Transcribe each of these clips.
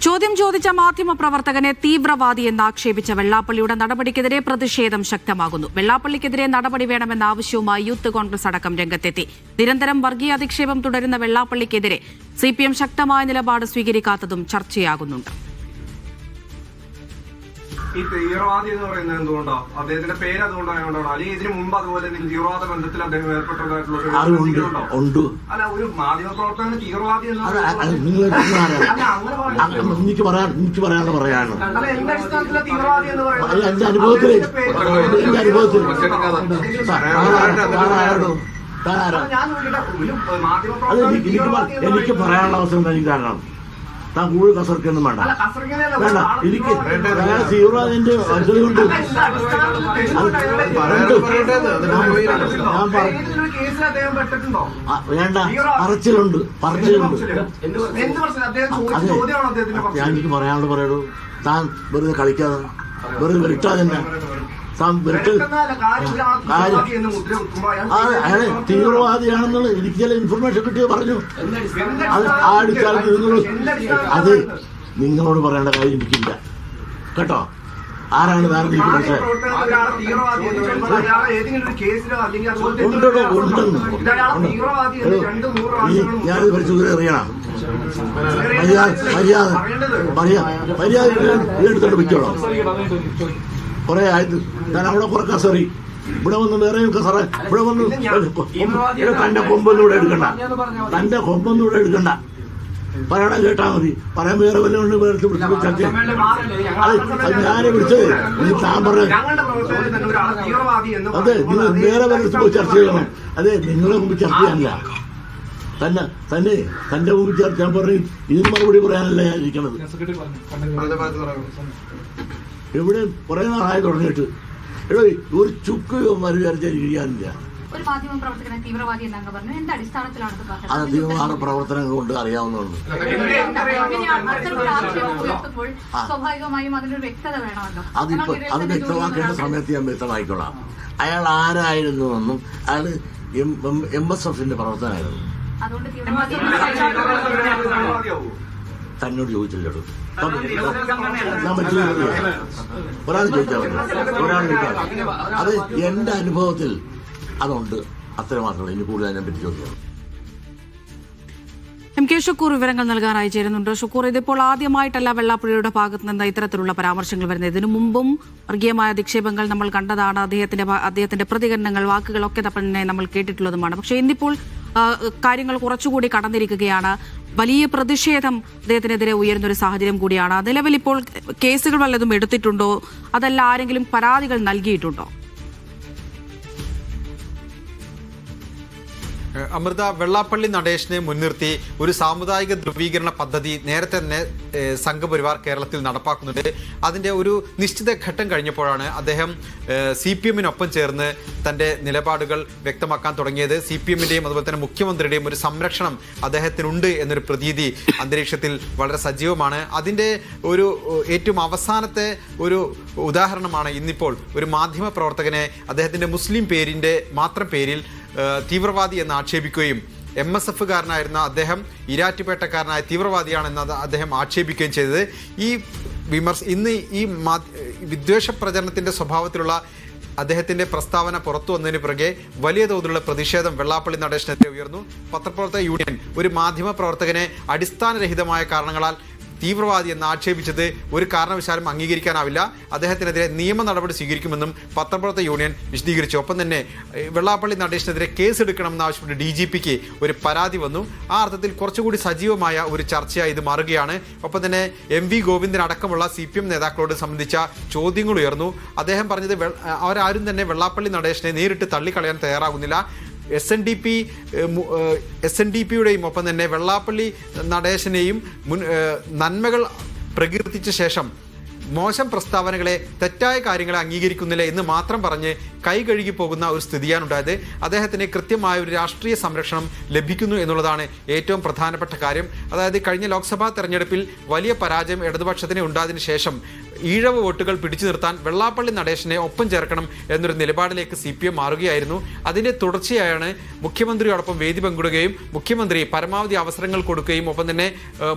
ചോദ്യം ചോദിച്ച മാധ്യമപ്രവർത്തകനെ തീവ്രവാദി എന്ന് ആക്ഷേപിച്ച വെള്ളാപ്പള്ളിയുടെ നടപടിക്കെതിരെ പ്രതിഷേധം ശക്തമാകുന്നു. വെള്ളാപ്പള്ളിക്കെതിരെ നടപടി വേണമെന്ന ആവശ്യവുമായി യൂത്ത് കോൺഗ്രസ് അടക്കം രംഗത്തെത്തി. നിരന്തരം വർഗീയ അധിക്ഷേപം തുടരുന്ന വെള്ളാപ്പള്ളിക്കെതിരെ CPM ശക്തമായ നിലപാട് സ്വീകരിക്കാത്തതും ചർച്ചയാകുന്നുണ്ട്. ഈ തീവ്രവാദി എന്ന് പറയുന്നത് എന്തുകൊണ്ടോ അദ്ദേഹത്തിന്റെ പേര് അതുകൊണ്ടാണോ അല്ലെങ്കിൽ ഇതിനു മുമ്പ് അതുപോലെ തീവ്രവാദ ബന്ധത്തിൽ അദ്ദേഹം ഏർപ്പെട്ടതായിട്ടുള്ള അല്ല ഒരു മാധ്യമപ്രവർത്തകന് തീവ്രവാദി എനിക്ക് പറയാനുള്ള പറയാണ് എന്റെ അടിസ്ഥാനത്തിലെ തീവ്രവാദി എന്ന് പറയുന്നത് എന്റെ അനുഭവത്തിൽ എനിക്ക് പറയാനുള്ള അവസരം എനിക്ക് കാരണം താൻ കൂടുതൽ കസർക്കൊന്നും വേണ്ട എനിക്ക് തീവ്രവാദിന്റെ കൊണ്ട് വേണ്ട പറച്ചിലുണ്ട് ഞാൻ എനിക്ക് പറയാനുള്ള പറയൂ. താൻ വെറുതെ കളിക്കാതെ വെറുതെ വിട്ടാ തന്നെ അയാളെ തീവ്രവാദിയാണെന്നുള്ള എനിക്ക് ചില ഇൻഫർമേഷൻ കിട്ടിയോ പറഞ്ഞു. അത് ആ അടിസ്ഥാനത്തിൽ അത് നിങ്ങളോട് പറയേണ്ട കാര്യം എനിക്കില്ല കേട്ടോ. ആരാണ് താരതമ്യം ഞാനിത് പരിശോധന അറിയണം. മര്യാദ എടുത്തോണ്ട് വിറ്റോളാം. കുറെ ആയത് ഞാൻ അവിടെ കുറെ കസറി ഇവിടെ വന്ന് വേറെയും കസറ ഇവിടെ വന്ന് തന്റെ കൊമ്പൊന്നും എടുക്കണ്ട. പറയണ കേട്ടാ മതി. പറയാൻ വേറെ വല്ല ചർച്ച ഞാനെ വിളിച്ചത് താൻ പറഞ്ഞ അതെ നിങ്ങൾ വേറെ വല്ല ചർച്ച ചെയ്യണം. അതെ നിങ്ങളെ മുമ്പ് ചർച്ച ചെയ്യാനില്ല. തന്റെ മുമ്പ് ചർച്ച ഞാൻ പറഞ്ഞു. ഇതിന് മറുപടി പറയാനല്ല ഞാൻ ഇരിക്കണത്. എവിടെ കുറെ നാളായി തുടങ്ങിയിട്ട് എടോ ഒരു ചുക്ക് വിചാരിച്ചിരിക്കാനില്ല. അത് തീവ്രവാദ പ്രവർത്തനം കൊണ്ട് അറിയാവുന്നതുകൊണ്ട് അതിപ്പോ അത് വ്യക്തമാക്കേണ്ട സമയത്ത് ഞാൻ വ്യക്തമായിക്കൊള്ളാം. അയാൾ ആരായിരുന്നു എന്നും അയാൾ MSFന്റെ പ്രവർത്തനമായിരുന്നു. തന്നോട് ചോദിച്ചില്ലടോ. ഒരാൾ ചോദിച്ചാൽ അത് എന്റെ അനുഭവത്തിൽ അതുണ്ട്. അത്ര മാത്രമേ ഇനി കൂടുതൽ അതിനെ പറ്റി ചോദിക്കാം. MK ഷുക്കൂർ വിവരങ്ങൾ നൽകാനായി ചേരുന്നുണ്ട്. ഷുക്കൂർ, ഇതിപ്പോൾ ആദ്യമായിട്ടല്ല വെള്ളാപ്പള്ളിയുടെ ഭാഗത്ത് നിന്ന് ഇത്തരത്തിലുള്ള പരാമർശങ്ങൾ വരുന്നത്. ഇതിനു മുമ്പും വർഗീയമായ അധിക്ഷേപങ്ങൾ നമ്മൾ കണ്ടതാണ്. അദ്ദേഹത്തിന്റെ പ്രതികരണങ്ങൾ, വാക്കുകളൊക്കെ തന്നെ നമ്മൾ കേട്ടിട്ടുള്ളതുമാണ്. പക്ഷേ ഇന്നിപ്പോൾ കാര്യങ്ങൾ കുറച്ചുകൂടി കടന്നിരിക്കുകയാണ്. വലിയ പ്രതിഷേധം അദ്ദേഹത്തിനെതിരെ ഉയരുന്നൊരു സാഹചര്യം കൂടിയാണ്. നിലവിൽ ഇപ്പോൾ കേസുകൾ വല്ലതും എടുത്തിട്ടുണ്ടോ? അതല്ല ആരെങ്കിലും പരാതികൾ നൽകിയിട്ടുണ്ടോ? അമൃത, വെള്ളാപ്പള്ളി നടേശനെ മുൻനിർത്തി ഒരു സാമുദായിക ധ്രുവീകരണ പദ്ധതി നേരത്തെ തന്നെ സംഘപരിവാർ കേരളത്തിൽ നടപ്പാക്കുന്നുണ്ട്. അതിൻ്റെ ഒരു നിശ്ചിത ഘട്ടം കഴിഞ്ഞപ്പോഴാണ് അദ്ദേഹം CPMനൊപ്പം ചേർന്ന് തൻ്റെ നിലപാടുകൾ വ്യക്തമാക്കാൻ തുടങ്ങിയത്. CPMന്റെയും അതുപോലെ തന്നെ മുഖ്യമന്ത്രിയുടെയും ഒരു സംരക്ഷണം അദ്ദേഹത്തിനുണ്ട് എന്നൊരു പ്രതീതി അന്തരീക്ഷത്തിൽ വളരെ സജീവമാണ്. അതിൻ്റെ ഒരു ഏറ്റവും അവസാനത്തെ ഒരു ഉദാഹരണമാണ് ഇന്നിപ്പോൾ ഒരു മാധ്യമ പ്രവർത്തകനെ അദ്ദേഹത്തിൻ്റെ മുസ്ലിം പേരിൻ്റെ മാത്രം പേരിൽ തീവ്രവാദി എന്ന് ആക്ഷേപിക്കുകയും MSFകാരനായിരുന്ന അദ്ദേഹം ഇരാറ്റുപേട്ടക്കാരനായ തീവ്രവാദിയാണെന്ന് അദ്ദേഹം ആക്ഷേപിക്കുകയും ചെയ്തത്. ഇന്ന് ഈ വിദ്വേഷ പ്രചരണത്തിൻ്റെ സ്വഭാവത്തിലുള്ള അദ്ദേഹത്തിൻ്റെ പ്രസ്താവന പുറത്തു വന്നതിന് പിറകെ വലിയ തോതിലുള്ള പ്രതിഷേധം വെള്ളാപ്പള്ളി നടേശനെതിരെ ഉയർന്നു. പത്രപ്രവർത്തക യൂണിയൻ ഒരു മാധ്യമ പ്രവർത്തകനെ അടിസ്ഥാനരഹിതമായ കാരണങ്ങളാൽ തീവ്രവാദി എന്ന് ആക്ഷേപിച്ചത് ഒരു കാരണവശാലും അംഗീകരിക്കാനാവില്ല. അദ്ദേഹത്തിനെതിരെ നിയമ നടപടി സ്വീകരിക്കുമെന്നും പത്രപ്രവർത്തക യൂണിയൻ വിശദീകരിച്ചു. ഒപ്പം തന്നെ വെള്ളാപ്പള്ളി നടേശനെതിരെ കേസെടുക്കണമെന്നാവശ്യപ്പെട്ട് DGPക്ക് ഒരു പരാതി വന്നു. ആ അർത്ഥത്തിൽ കുറച്ചുകൂടി സജീവമായ ഒരു ചർച്ചയായി ഇത് മാറുകയാണ്. ഒപ്പം തന്നെ MV ഗോവിന്ദൻ അടക്കമുള്ള CPM നേതാക്കളോട് സംബന്ധിച്ച ചോദ്യങ്ങൾ ഉയർന്നു. അദ്ദേഹം പറഞ്ഞത് അവരാരും തന്നെ വെള്ളാപ്പള്ളി നടേശനെ നേരിട്ട് തള്ളിക്കളയാൻ തയ്യാറാകുന്നില്ല. SNDPയുടെയും ഒപ്പം തന്നെ വെള്ളാപ്പള്ളി നടേശനെയും നന്മകൾ പ്രകീർത്തിച്ച ശേഷം മോശം പ്രസ്താവനകളെ, തെറ്റായ കാര്യങ്ങളെ അംഗീകരിക്കുന്നില്ല എന്ന് മാത്രം പറഞ്ഞ് കൈ കഴുകി പോകുന്ന ഒരു സ്ഥിതിയാണ് ഉണ്ടായത്. അദ്ദേഹത്തിന് കൃത്യമായ ഒരു രാഷ്ട്രീയ സംരക്ഷണം ലഭിക്കുന്നു എന്നുള്ളതാണ് ഏറ്റവും പ്രധാനപ്പെട്ട കാര്യം. അതായത് കഴിഞ്ഞ ലോക്സഭാ തെരഞ്ഞെടുപ്പിൽ വലിയ പരാജയം ഇടതുപക്ഷത്തിന് ഉണ്ടായതിനു ശേഷം ഈഴവ വോട്ടുകൾ പിടിച്ചു നിർത്താൻ വെള്ളാപ്പള്ളി നടേശനെ ഒപ്പം ചേർക്കണം എന്നൊരു നിലപാടിലേക്ക് CPM മാറുകയായിരുന്നു. അതിന്റെ തുടർച്ചയായാണ് മുഖ്യമന്ത്രിയോടൊപ്പം വേദി പങ്കിടുകയും മുഖ്യമന്ത്രി പരമാവധി അവസരങ്ങൾ കൊടുക്കുകയും ഒപ്പം തന്നെ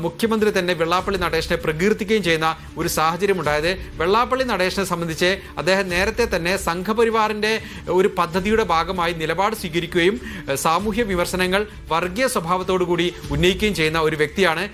മുഖ്യമന്ത്രി തന്നെ വെള്ളാപ്പള്ളി നടേശനെ പ്രകീർത്തിക്കുകയും ചെയ്യുന്ന ഒരു സാഹചര്യം ഉണ്ടായത്. വെള്ളാപ്പള്ളി നടേശനെ സംബന്ധിച്ച് അദ്ദേഹം നേരത്തെ തന്നെ സംഘപരിവാറിന്റെ ഒരു പദ്ധതിയുടെ ഭാഗമായി നിലപാട് സ്വീകരിക്കുകയും സാമൂഹ്യ വിമർശനങ്ങൾ വർഗീയ സ്വഭാവത്തോടു കൂടി ഉന്നയിക്കുകയും ചെയ്യുന്ന ഒരു വ്യക്തിയാണ്.